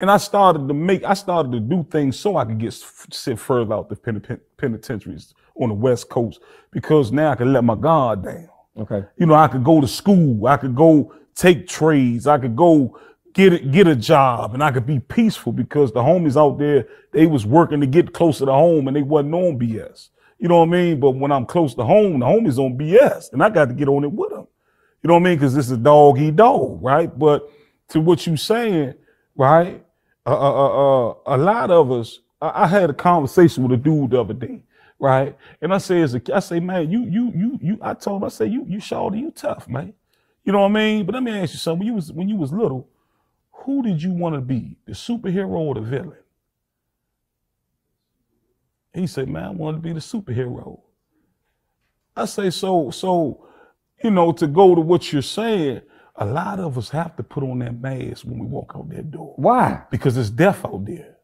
And I started to do things so I could get sent further out the penitentiaries on the West Coast, because now I could let my guard down. Okay. You know, I could go to school, I could go take trades, I could go get a job, and I could be peaceful, because the homies out there, they was working to get closer to home and they wasn't on BS. You know what I mean? But when I'm close to home, the homies on BS, and I got to get on it with them. You know what I mean? Because this is dog eat dog, right? But to what you saying, right? A lot of us, I had a conversation with a dude the other day, right? And I say, man, I told him, I say, you shorty, you tough, man. You know what I mean? But let me ask you something. When you was little, who did you want to be, the superhero or the villain? He said, man, I wanted to be the superhero. I say, so, you know, to go to what you're saying, a lot of us have to put on that mask when we walk out that door. Why? Because it's death out there.